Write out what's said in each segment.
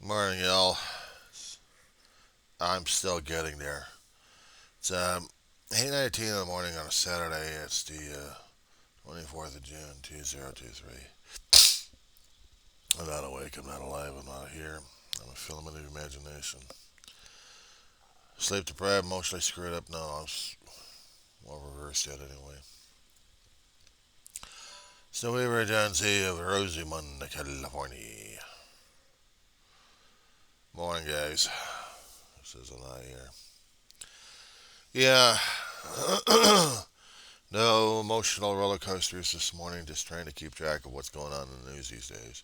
Morning, y'all. I'm still getting there. It's 8:19 in the morning on a Saturday. It's the 24th of June, 2023. I'm not awake. I'm not alive. I'm not here. I'm a filament of imagination. Sleep deprived, emotionally screwed up. No, I'm well reversed yet anyway. So we were down to of Rosamond, California. Morning, guys. This is a lot here. Yeah. No emotional roller coasters this morning. Just trying to keep track of what's going on in the news these days.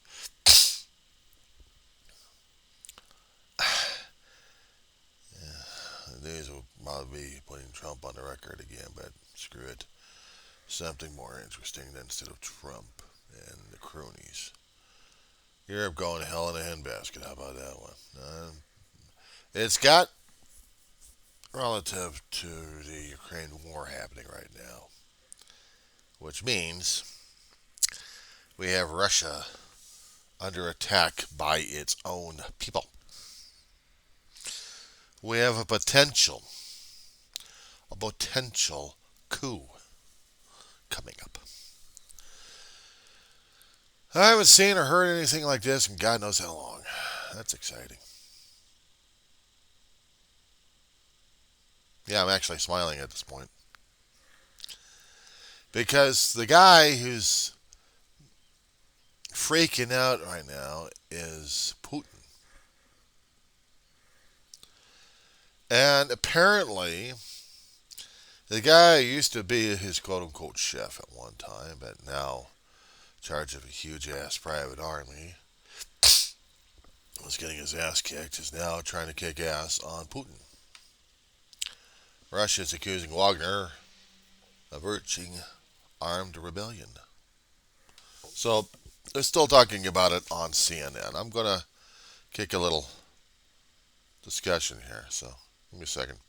The news will probably be putting Trump on the record again, but screw it. Something more interesting than instead of Trump and the cronies. Europe going to hell in a handbasket. How about that one? It's got relative to the Ukraine war happening right now, which means we have Russia under attack by its own people. We have a potential coup coming up. I haven't seen or heard anything like this in God knows how long. That's exciting. Yeah, I'm actually smiling at this point. Because the guy who's freaking out right now is Putin. And apparently, the guy used to be his quote unquote chef at one time, but now in charge of a huge ass private army, was getting his ass kicked, is now trying to kick ass on Putin. Russia is accusing Wagner of urging armed rebellion. So they're still talking about it on CNN. I'm going to kick a little discussion here. So give me a second.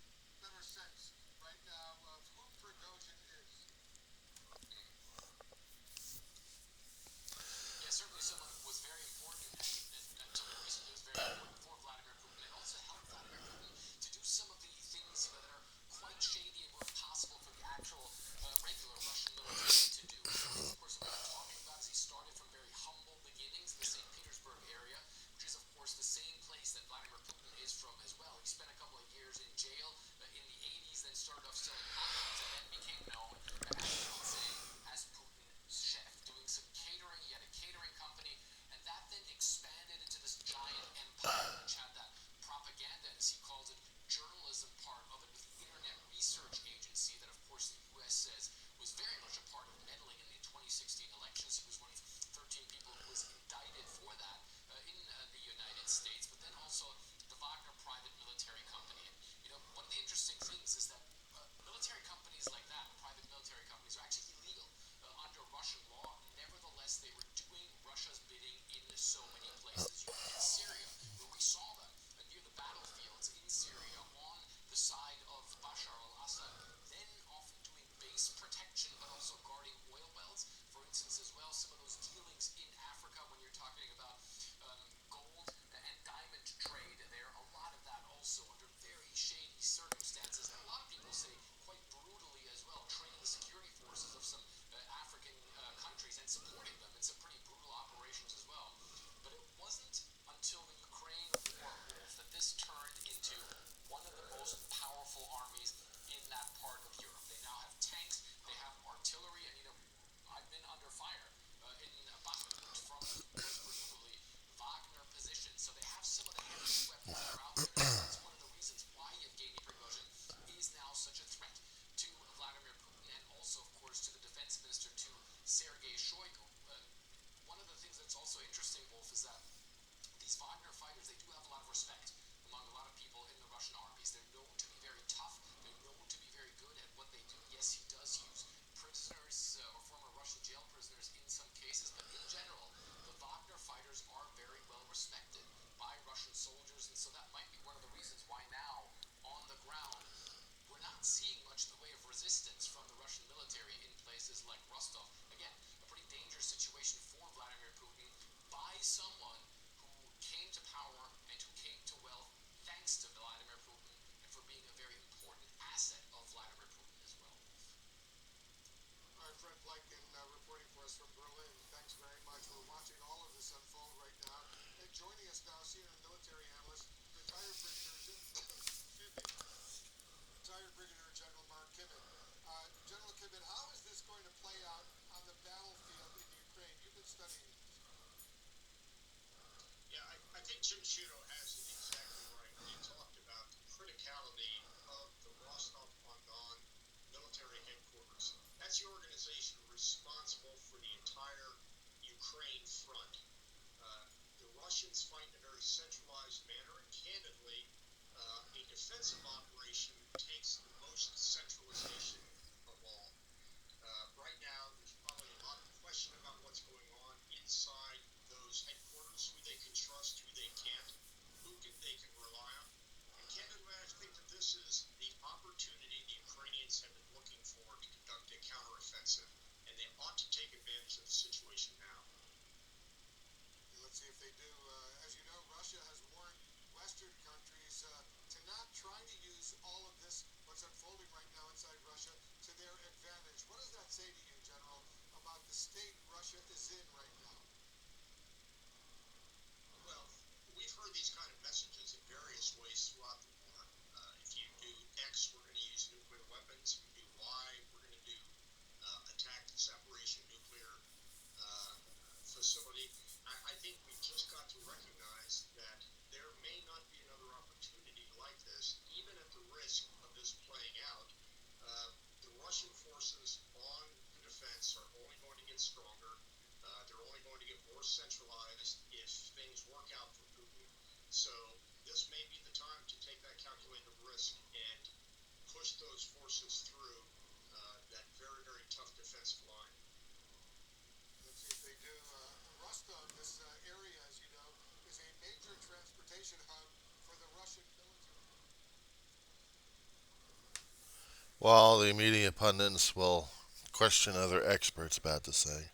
While the media pundits will question other experts about this thing,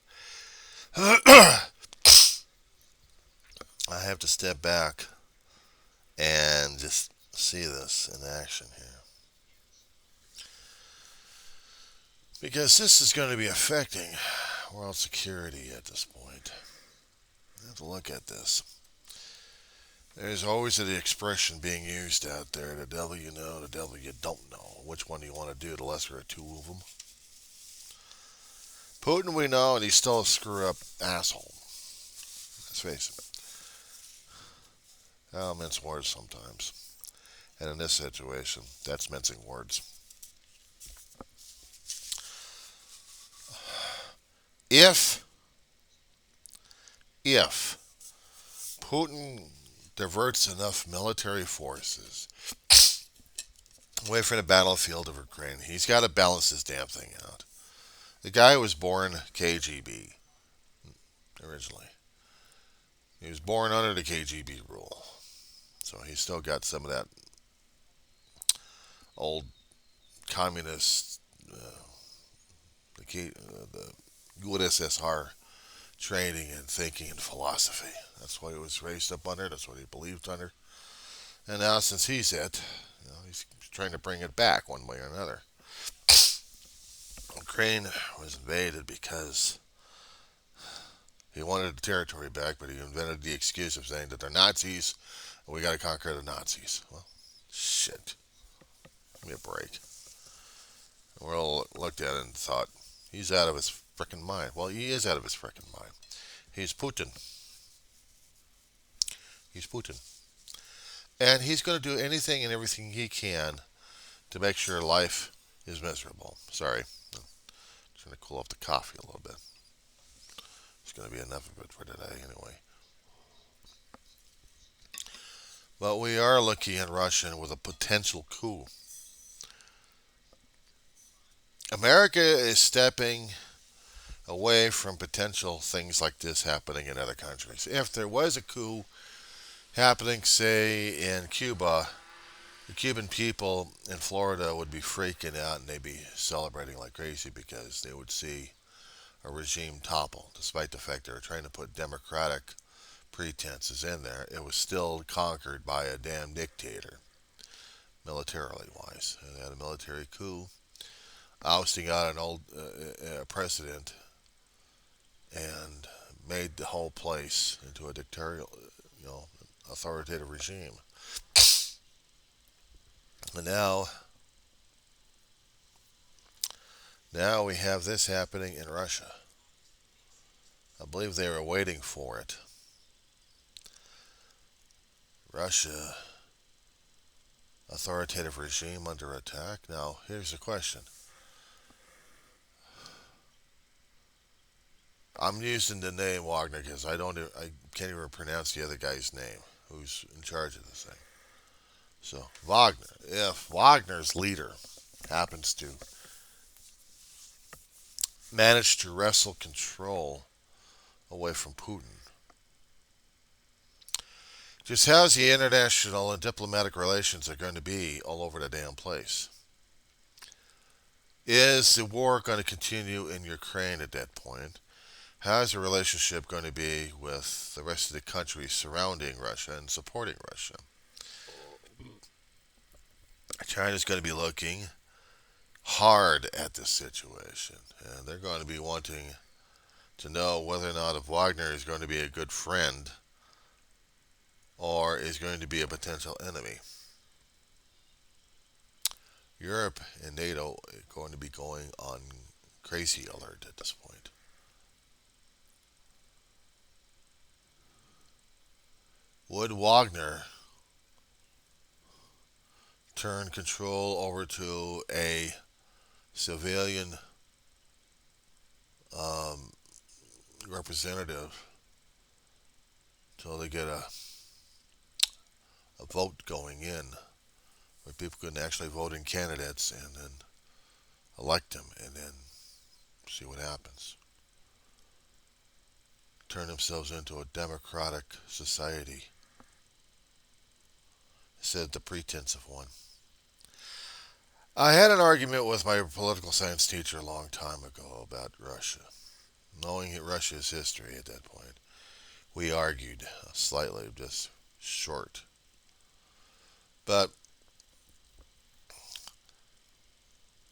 I have to step back and just see this in action here. Because this is going to be affecting world security at this point. You have to look at this. There's always the expression being used out there, the devil you know, the devil you don't know. Which one do you want to do, the lesser of two of them? Putin we know, and he's still a screw-up asshole. Let's face it. I'll mince words sometimes. And in this situation, that's mincing words. If if Putin diverts enough military forces away from the battlefield of Ukraine, he's got to balance this damn thing out. The guy was born KGB originally. He was born under the KGB rule, so he's still got some of that old communist, the USSR training and thinking and philosophy. That's what he was raised up under. That's what he believed under. And now, since he's it, he's trying to bring it back one way or another. Ukraine was invaded because he wanted the territory back, but he invented the excuse of saying that they're Nazis and we got to conquer the Nazis. Well, shit. Give me a break. And we all looked at it and thought, he's out of his frickin' mind. Well, he is out of his frickin' mind. He's Putin. He's Putin. And he's going to do anything and everything he can to make sure life is miserable. Sorry. I'm trying to cool off the coffee a little bit. It's going to be enough of it for today anyway. But we are looking at Russia with a potential coup. America is stepping away from potential things like this happening in other countries. If there was a coup happening, say, in Cuba, the Cuban people in Florida would be freaking out and they'd be celebrating like crazy because they would see a regime topple. Despite the fact they were trying to put democratic pretenses in there, it was still conquered by a damn dictator, militarily wise. And they had a military coup, ousting out an old president and made the whole place into a dictatorial, authoritative regime. And now we have this happening in Russia. I believe they were waiting for it. Russia, authoritative regime under attack. Now, here's the question. I'm using the name Wagner because I can't even pronounce the other guy's name who's in charge of this thing. So Wagner, if Wagner's leader happens to manage to wrestle control away from Putin, just how's the international and diplomatic relations are going to be all over the damn place? Is the war going to continue in Ukraine at that point? How's the relationship going to be with the rest of the countries surrounding Russia and supporting Russia? China's going to be looking hard at this situation, and they're going to be wanting to know whether or not if Wagner is going to be a good friend or is going to be a potential enemy. Europe and NATO are going to be going on crazy alert at this point. Would Wagner turn control over to a civilian um, representative until they get a vote going in where people can actually vote in candidates and then elect them and then see what happens? Turn themselves into a democratic society instead of the pretense of one. I had an argument with my political science teacher a long time ago about Russia. Knowing Russia's history at that point, we argued slightly, just short. But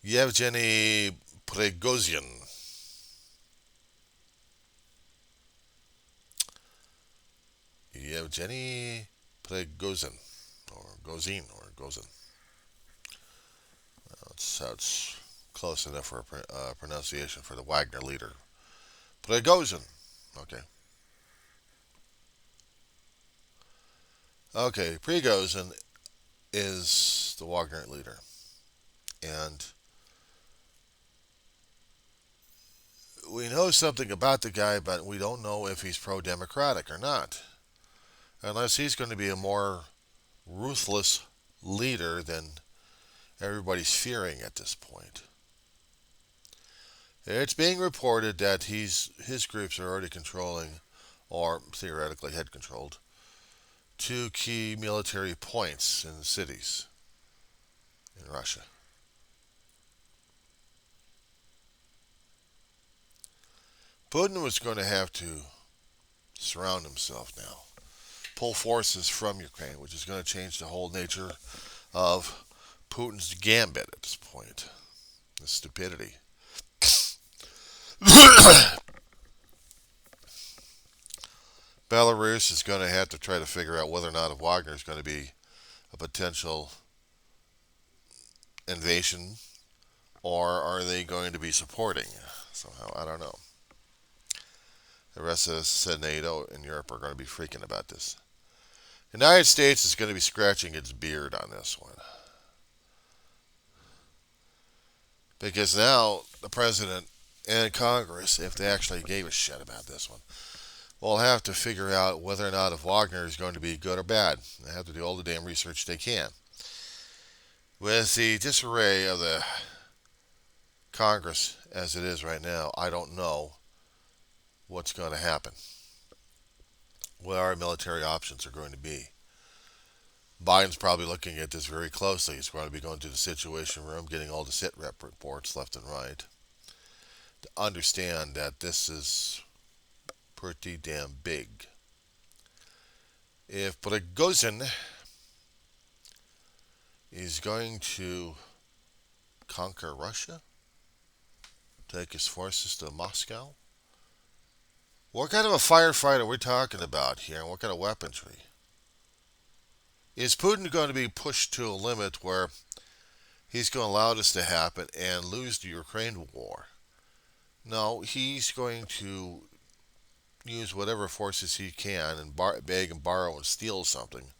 Yevgeny Prigozhin, Yevgeny Prigozhin, or Gozin, or Gozin. That's close enough for a pronunciation for the Wagner leader. Prigozhin. Okay. Okay, Prigozhin is the Wagner leader. And we know something about the guy, but we don't know if he's pro-democratic or not. Unless he's going to be a more ruthless leader than everybody's fearing at this point. It's being reported that his groups are already controlling, or theoretically had controlled, two key military points in the cities in Russia. Putin was going to have to surround himself now, pull forces from Ukraine, which is going to change the whole nature of Putin's gambit at this point. The stupidity. Belarus is going to have to try to figure out whether or not if Wagner is going to be a potential invasion or are they going to be supporting somehow. I don't know. The rest of NATO and Europe are going to be freaking about this. The United States is going to be scratching its beard on this one. Because now the president and Congress, if they actually gave a shit about this one, will have to figure out whether or not if Wagner is going to be good or bad. They have to do all the damn research they can. With the disarray of the Congress as it is right now, I don't know what's going to happen. What our military options are going to be. Biden's probably looking at this very closely. He's going to be going to the Situation Room, getting all the sit rep reports left and right to understand that this is pretty damn big. If Prigozhin is going to conquer Russia, take his forces to Moscow, What kind of a firefight are we talking about here, and what kind of weaponry? Is Putin going to be pushed to a limit where he's going to allow this to happen and lose the Ukraine war? No, he's going to use whatever forces he can and beg and borrow and steal something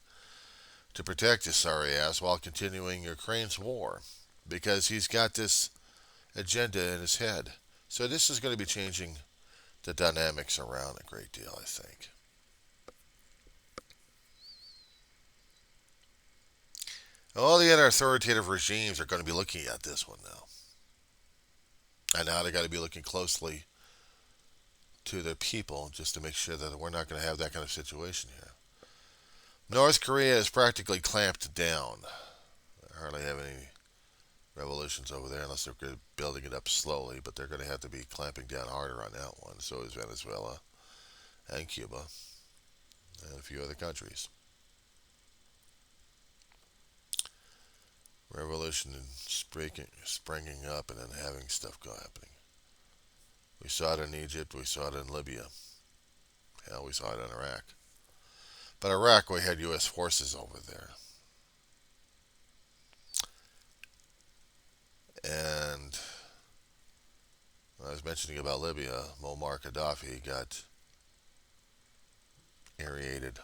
to protect his sorry ass while continuing Ukraine's war because he's got this agenda in his head. So this is going to be changing the dynamics around a great deal, I think. All the other authoritative regimes are going to be looking at this one now. And now they got to be looking closely to their people just to make sure that we're not going to have that kind of situation here. North Korea is practically clamped down. They hardly have any revolutions over there unless they're building it up slowly, but they're going to have to be clamping down harder on that one. So is Venezuela and Cuba and a few other countries. Revolution and springing up and then having stuff happening. We saw it in Egypt. We saw it in Libya. Hell, we saw it in Iraq. But Iraq, we had U.S. forces over there. And when I was mentioning about Libya, Muammar Gaddafi got aerated.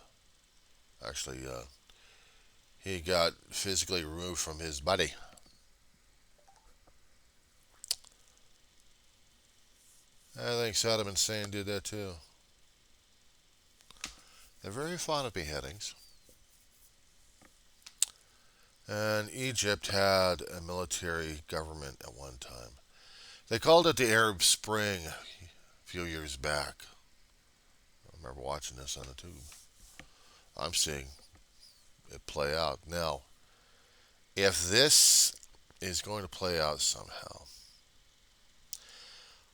Actually, he got physically removed from his body. I think Saddam Hussein did that too. They're very fond of beheadings. And Egypt had a military government at one time. They called it the Arab Spring a few years back. I remember watching this on the tube. I'm seeing it play out. Now, if this is going to play out somehow,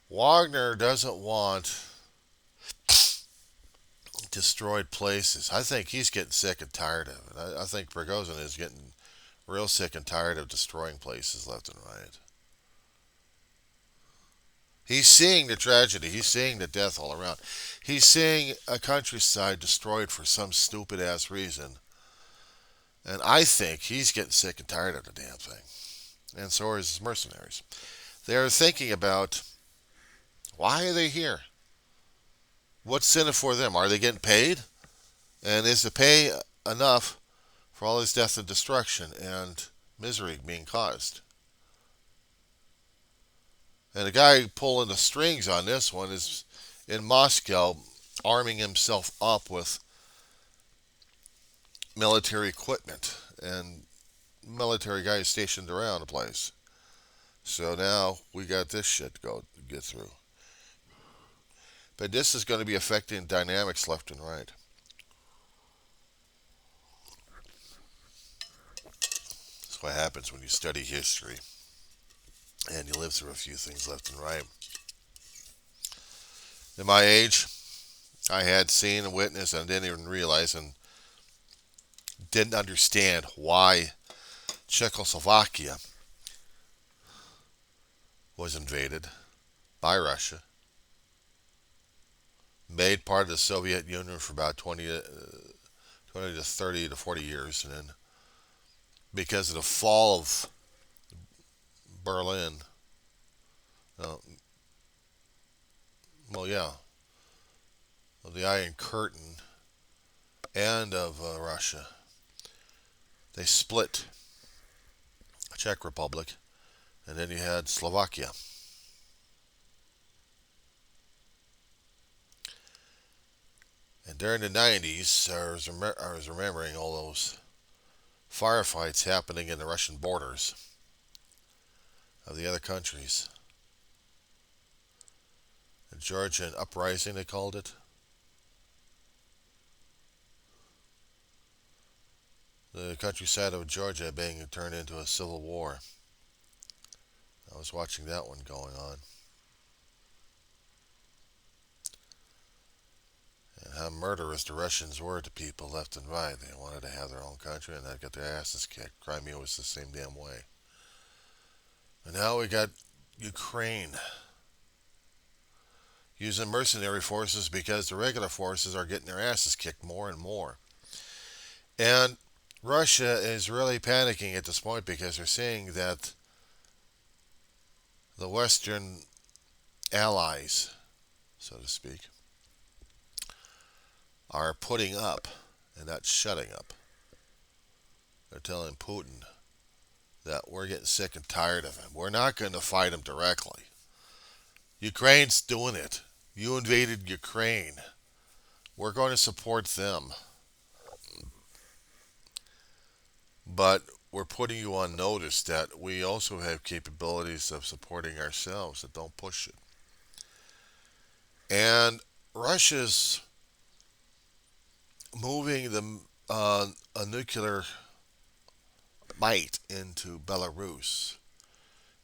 Wagner doesn't want destroyed places. I think he's getting sick and tired of it. I think Prigozhin is getting real sick and tired of destroying places left and right. He's seeing the tragedy. He's seeing the death all around. He's seeing a countryside destroyed for some stupid ass reason. And I think he's getting sick and tired of the damn thing. And so are his mercenaries. They're thinking about, why are they here? What's in it for them? Are they getting paid? And is the pay enough for all this death and destruction and misery being caused? And the guy pulling the strings on this one is in Moscow, arming himself up with military equipment and military guys stationed around the place. So now we got this shit to get through. But this is going to be affecting dynamics left and right. That's what happens when you study history and you live through a few things left and right. In my age, I had seen and witnessed and didn't even realize and didn't understand why Czechoslovakia was invaded by Russia, made part of the Soviet Union for about 20 to 30 to 40 years, and then because of the fall of Berlin, uh, of the Iron Curtain and of Russia, they split the Czech Republic, and then you had Slovakia. And during the 90s, I was remembering all those firefights happening in the Russian borders of the other countries. The Georgian uprising, they called it. The countryside of Georgia being turned into a civil war. I was watching that one going on. And how murderous the Russians were to people left and right. They wanted to have their own country and they'd get their asses kicked. Crimea was the same damn way. And now we got Ukraine. using mercenary forces because the regular forces are getting their asses kicked more and more. And Russia is really panicking at this point because they're seeing that the Western allies, so to speak, are putting up and not shutting up. They're telling Putin that we're getting sick and tired of him. We're not going to fight him directly. Ukraine's doing it. You invaded Ukraine. We're going to support them. But we're putting you on notice that we also have capabilities of supporting ourselves, that don't push it. And Russia's moving a nuclear might into Belarus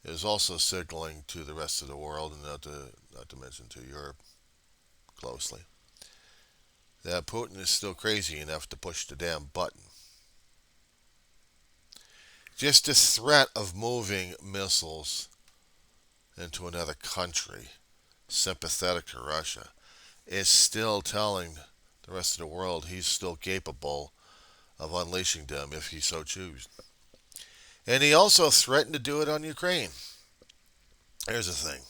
is also signaling to the rest of the world, and not to mention to Europe closely, that Putin is still crazy enough to push the damn button. Just the threat of moving missiles into another country sympathetic to Russia is still telling the rest of the world he's still capable of unleashing them if he so chooses. And he also threatened to do it on Ukraine. Here's the thing.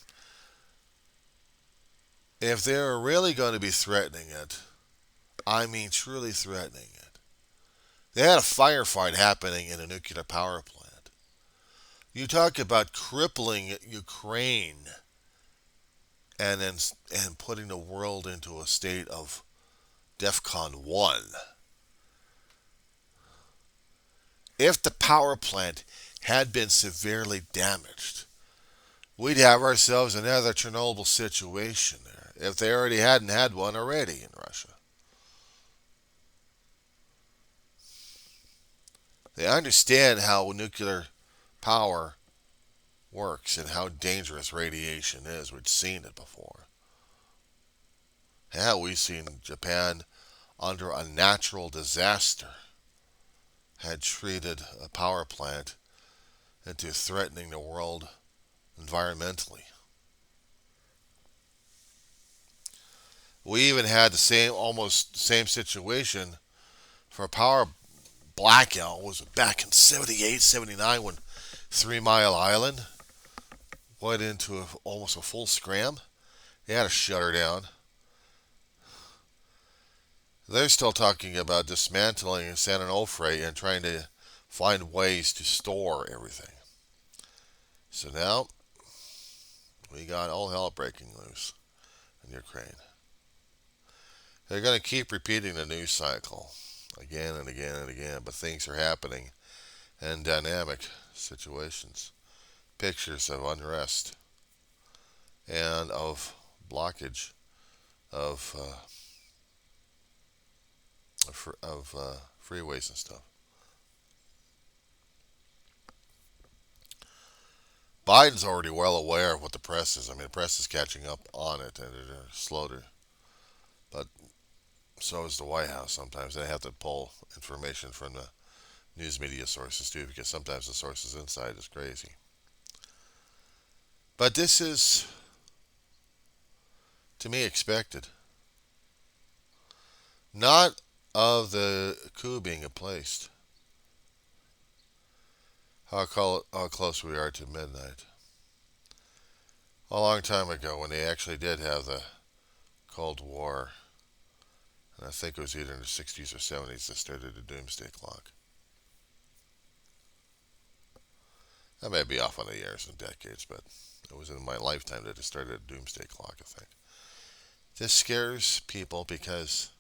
If they're really going to be threatening it, I mean truly threatening it, they had a firefight happening in a nuclear power plant. You talk about crippling Ukraine and putting the world into a state of DEFCON 1. If the power plant had been severely damaged, we'd have ourselves another Chernobyl situation there, if they already hadn't had one already in Russia. They understand how nuclear power works and how dangerous radiation is. We've seen it before. Yeah, we've seen Japan under a natural disaster had treated a power plant into threatening the world environmentally. We even had the almost same situation for a power blackout. Was it back in 78, 79 when 3 Mile Island went into almost a full scram? They had to shut her down. They're still talking about dismantling San Onofre and trying to find ways to store everything. So now we got all hell breaking loose in Ukraine. They're going to keep repeating the news cycle again and again and again, but things are happening in dynamic situations. Pictures of unrest and of blockage of freeways and stuff. Biden's already well aware of what the press is. I mean, the press is catching up on it, and they're slow to. But so is the White House. Sometimes they have to pull information from the news media sources too, because sometimes the sources inside is crazy. But this is, to me, expected. Not of the coup being placed. How close we are to midnight. A long time ago, when they actually did have the Cold War, and I think it was either in the 60s or 70s, they started the doomsday clock. I may be off on the years and decades, but it was in my lifetime that it started a doomsday clock, I think. This scares people because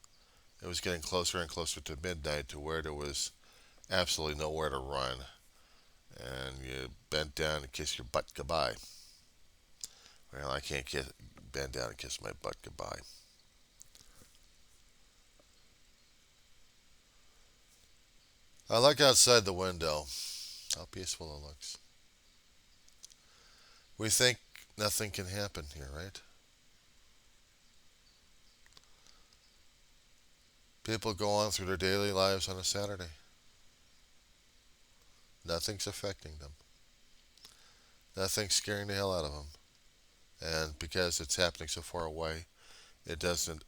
it was getting closer and closer to midnight to where there was absolutely nowhere to run. And you bent down and kissed your butt goodbye. Well, I can't bend down and kiss my butt goodbye. I look outside the window. How peaceful it looks. We think nothing can happen here, right? People go on through their daily lives on a Saturday. Nothing's affecting them. Nothing's scaring the hell out of them. And because it's happening so far away, it doesn't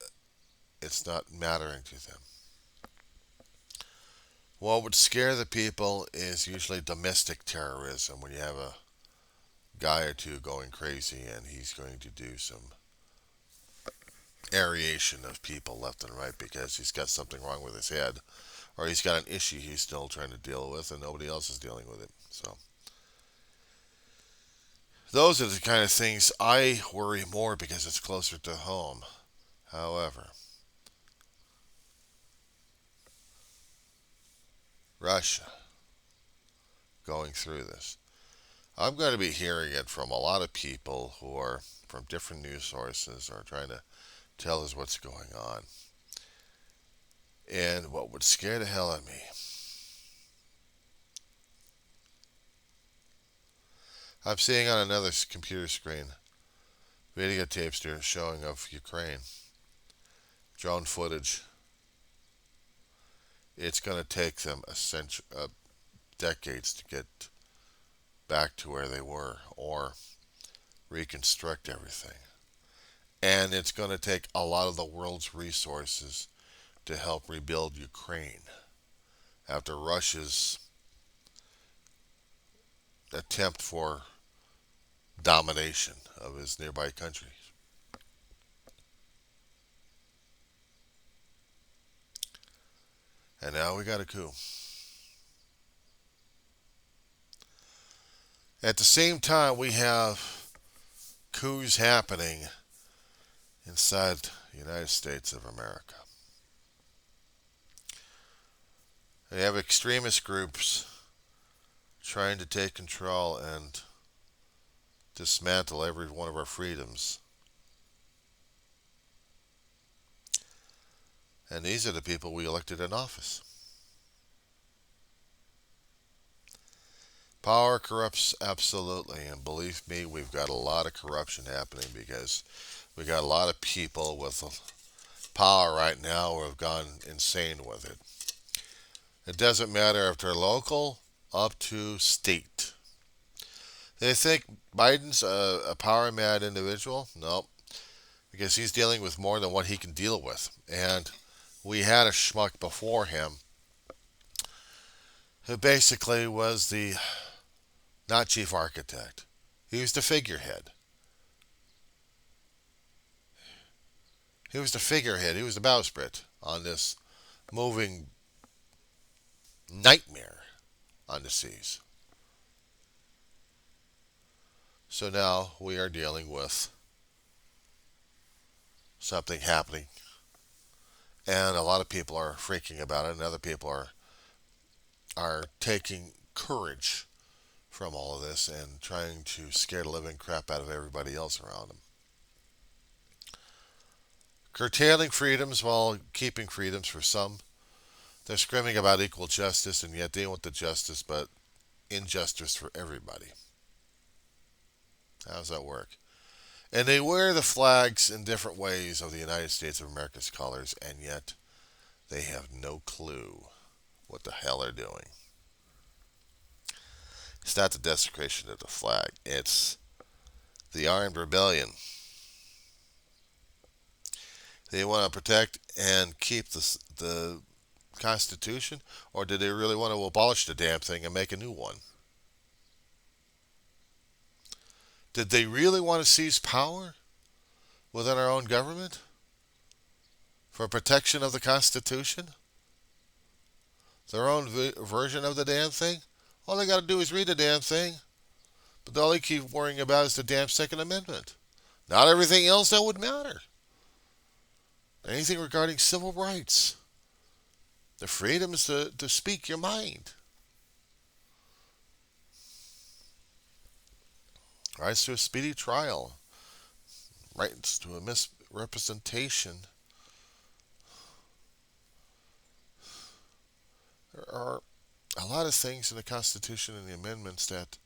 it's not mattering to them. What would scare the people is usually domestic terrorism, when you have a guy or two going crazy and he's going to do some aeration of people left and right because he's got something wrong with his head, or he's got an issue he's still trying to deal with and nobody else is dealing with it. So those are the kind of things I worry more because it's closer to home. However, Russia going through this, I'm going to be hearing it from a lot of people who are from different news sources or trying to tell us what's going on. And what would scare the hell out of me, I'm seeing on another computer screen videotapes they're showing of Ukraine, drone footage. It's going to take them decades to get back to where they were or reconstruct everything. And it's going to take a lot of the world's resources to help rebuild Ukraine after Russia's attempt for domination of its nearby countries. And now we got a coup. At the same time, we have coups happening inside the United States of America. They have extremist groups trying to take control and dismantle every one of our freedoms. And these are the people we elected in office. Power corrupts absolutely, and believe me, we've got a lot of corruption happening because we got a lot of people with power right now who have gone insane with it. It doesn't matter if they're local up to state. They think Biden's a power mad individual? No, because he's dealing with more than what he can deal with. And we had a schmuck before him who basically was the not chief architect. He was the figurehead. He was the figurehead. He was the bowsprit on this moving nightmare on the seas. So now we are dealing with something happening, and a lot of people are freaking about it, and other people are taking courage from all of this and trying to scare the living crap out of everybody else around them. Curtailing freedoms while keeping freedoms for some. They're screaming about equal justice, and yet they want the justice, but injustice for everybody. How does that work? And they wear the flags in different ways of the United States of America's colors, and yet they have no clue what the hell they're doing. It's not the desecration of the flag. It's the armed rebellion. They want to protect and keep the Constitution, or did they really want to abolish the damn thing and make a new one? Did they really want to seize power within our own government for protection of the Constitution? Their own version of the damn thing? All they got to do is read the damn thing. But all they keep worrying about is the damn Second Amendment. Not everything else that would matter. Anything regarding civil rights. The freedom is to speak your mind. Rights to a speedy trial. Rights to a misrepresentation. There are a lot of things in the Constitution and the amendments that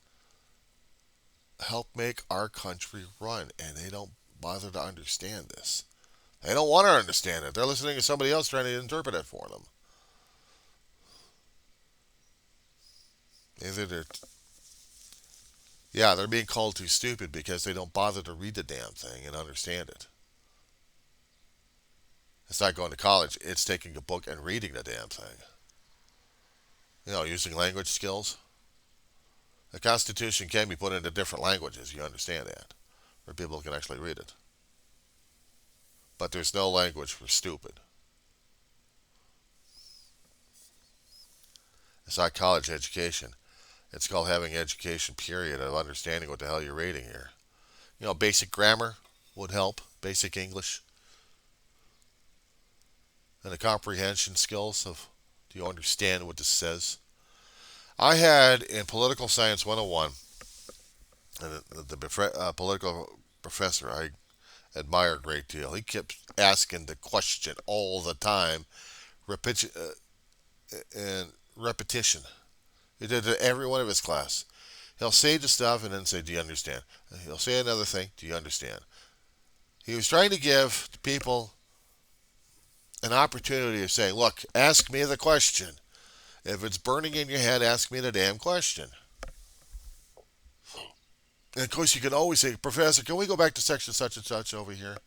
help make our country run, and they don't bother to understand this. They don't want to understand it. They're listening to somebody else trying to interpret it for them. Either they're Yeah, they're being called too stupid because they don't bother to read the damn thing and understand it. It's not going to college, it's taking a book and reading the damn thing. Using language skills. The Constitution can be put into different languages, you understand that, where people can actually read it. But there's no language for stupid. It's not college education. It's called having education, period, of understanding what the hell you're reading here. Basic grammar would help, basic English, and the comprehension skills of do you understand what this says? I had in Political Science 101, and the political professor I admire a great deal. He kept asking the question all the time, and repetition. He did it to every one of his class. He'll say the stuff and then say, "Do you understand?" And he'll say another thing, "Do you understand?" He was trying to give people an opportunity of saying, "Look, ask me the question. If it's burning in your head, ask me the damn question." And of course, you can always say, "Professor, can we go back to section such and such over here?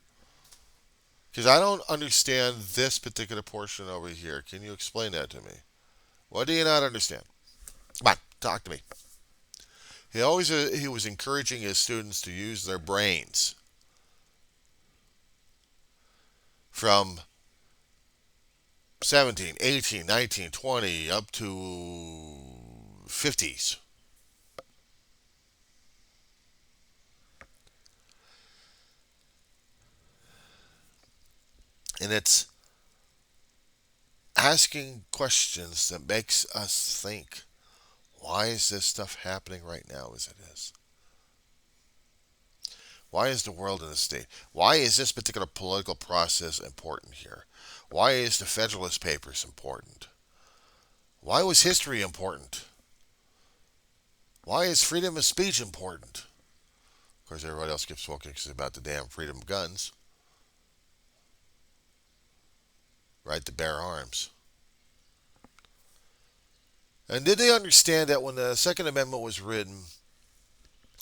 Because I don't understand this particular portion over here. Can you explain that to me? What do you not understand? Come on, talk to me." He was encouraging his students to use their brains from 17, 18, 19, 20 up to 50s. And it's asking questions that makes us think, why is this stuff happening right now as it is? Why is the world in this state? Why is this particular political process important here? Why is the Federalist Papers important? Why was history important? Why is freedom of speech important? Of course, everybody else keeps focusing about the damn freedom of guns, right? To bear arms. And did they understand that when the Second Amendment was written,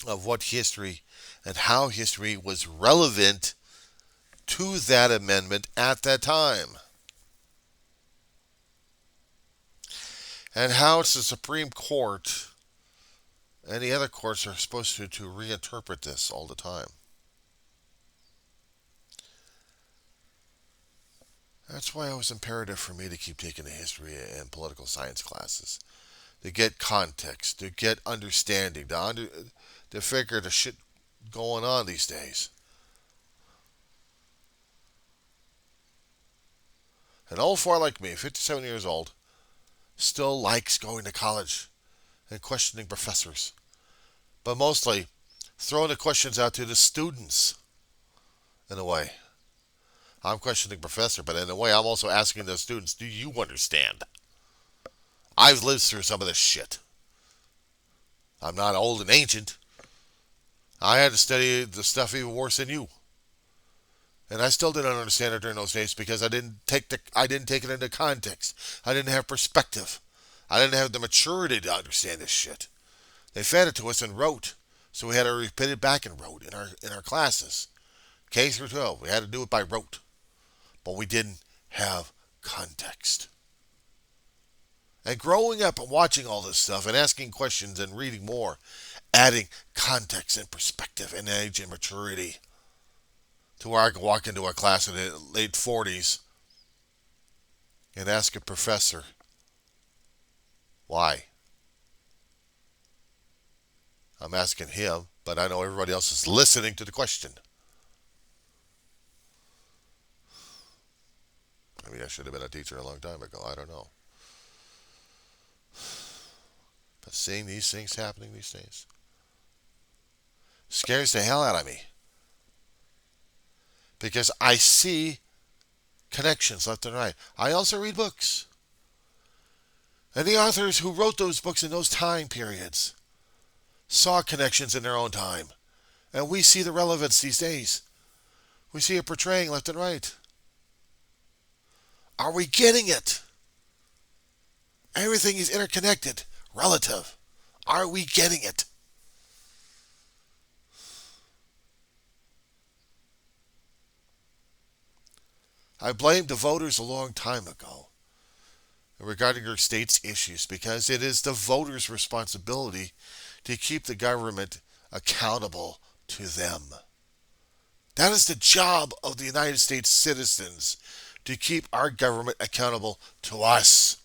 of what history and how history was relevant to that amendment at that time? And how it's the Supreme Court and the other courts are supposed to reinterpret this all the time. That's why it was imperative for me to keep taking the history and political science classes. To get context, to get understanding, to figure the shit going on these days. An old fart like me, 57 years old, still likes going to college and questioning professors. But mostly throwing the questions out to the students, in a way. I'm questioning professor, but in a way I'm also asking the students, do you understand? I've lived through some of this shit. I'm not old and ancient. I had to study the stuff even worse than you. And I still didn't understand it during those days because I didn't take it into context. I didn't have perspective. I didn't have the maturity to understand this shit. They fed it to us and wrote. So we had to repeat it back and wrote in our classes. K through 12. We had to do it by rote. But we didn't have context. And growing up and watching all this stuff and asking questions and reading more, adding context and perspective and age and maturity to where I can walk into a class in the late 40s and ask a professor, why? I'm asking him, but I know everybody else is listening to the question. Maybe I should have been a teacher a long time ago. I don't know. But seeing these things happening these days scares the hell out of me. Because I see connections left and right. I also read books. And the authors who wrote those books in those time periods saw connections in their own time. And we see the relevance these days. We see it portraying left and right. Are we getting it? Everything is interconnected, relative. Are we getting it? I blamed the voters a long time ago regarding our state's issues because it is the voters' responsibility to keep the government accountable to them. That is the job of the United States citizens, to keep our government accountable to us,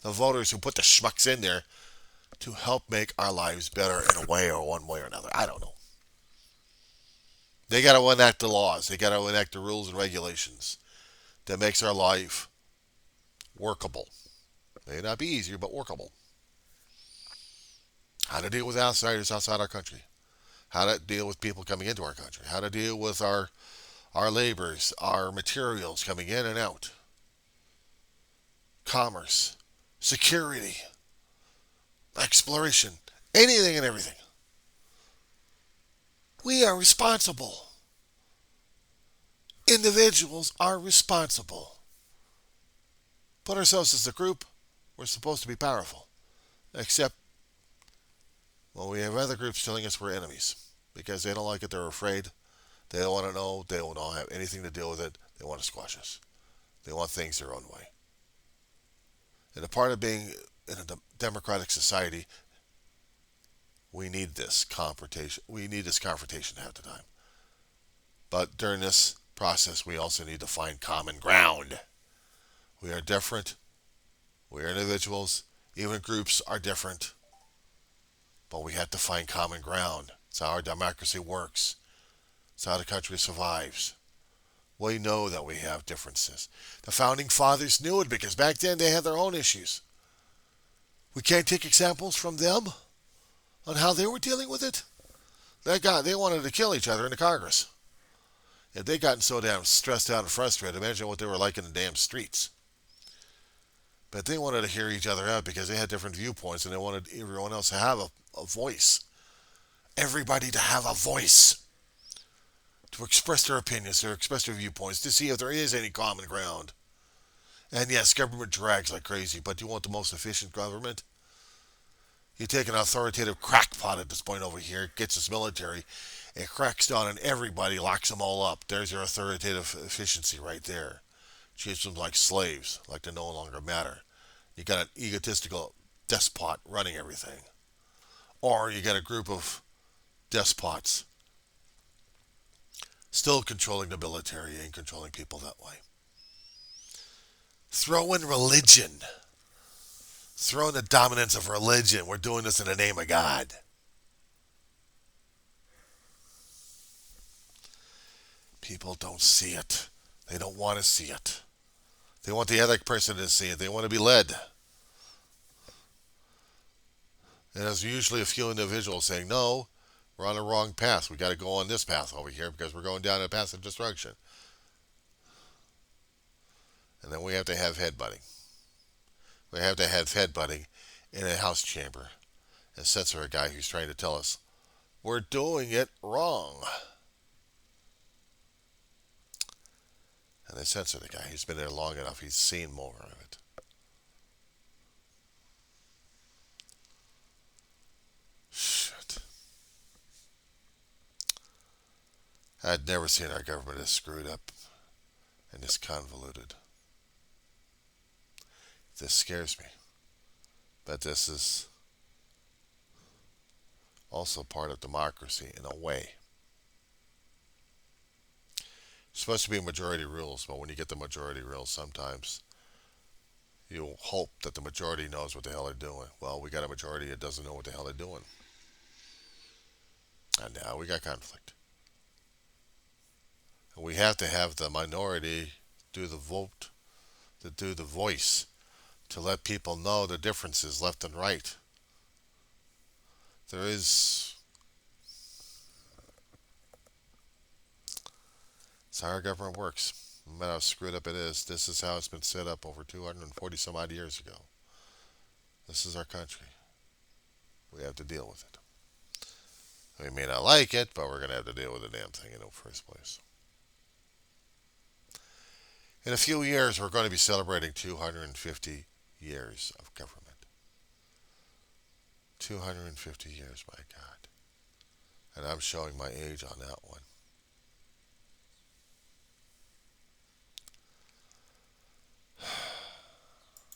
the voters who put the schmucks in there to help make our lives better in a way or one way or another. I don't know. They got to enact the laws. They got to enact the rules and regulations that makes our life workable. May not be easier, but workable. How to deal with outsiders outside our country. How to deal with people coming into our country. How to deal with our labors, our materials coming in and out. Commerce, security, exploration, anything and everything. We are responsible. Individuals are responsible. Put ourselves as a group, we're supposed to be powerful. Except, well, we have other groups telling us we're enemies because they don't like it, they're afraid, they don't want to know, they don't have anything to deal with it, they want to squash us. They want things their own way. And a part of being in a democratic society, we need this confrontation. We need this confrontation half the time. But during this process, we also need to find common ground. We are different. We are individuals. Even groups are different. But we have to find common ground. It's how our democracy works. It's how the country survives. We know that we have differences. The founding fathers knew it because back then they had their own issues. We can't take examples from them on how they were dealing with it. They wanted to kill each other in the Congress. If they gotten so damn stressed out and frustrated, imagine what they were like in the damn streets. But they wanted to hear each other out because they had different viewpoints and they wanted everyone else to have a voice. Everybody to have a voice. To express their opinions, to express their viewpoints, to see if there is any common ground. And yes, government drags like crazy, but you want the most efficient government? You take an authoritative crackpot at this point over here, gets his military, it cracks down on everybody, locks them all up. There's your authoritative efficiency right there. Treats them like slaves, like they no longer matter. You got an egotistical despot running everything. Or you got a group of despots still controlling the military and controlling people that way. Throw in religion. Throw in the dominance of religion. We're doing this in the name of God. People don't see it. They don't want to see it. They want the other person to see it. They want to be led. And there's usually a few individuals saying, no, we're on the wrong path. We got to go on this path over here because we're going down a path of destruction. And then we have to have headbutting. We have to have headbutting in a house chamber and censor a guy who's trying to tell us we're doing it wrong. And they censor the guy. He's been there long enough. He's seen more of it. Shit. I'd never seen our government as screwed up and this convoluted. This scares me. But this is also part of democracy in a way. It's supposed to be majority rules, but when you get the majority rules, sometimes you hope that the majority knows what the hell they're doing. Well, we got a majority that doesn't know what the hell they're doing. And now we got conflict. And we have to have the minority do the vote, to do the voice, to let people know the differences left and right. There is... It's how our government works. No matter how screwed up it is, this is how it's been set up over 240 some odd years ago. This is our country. We have to deal with it. We may not like it, but we're going to have to deal with the damn thing in the first place. In a few years, we're going to be celebrating 250 years of government. 250 years, my God. And I'm showing my age on that one.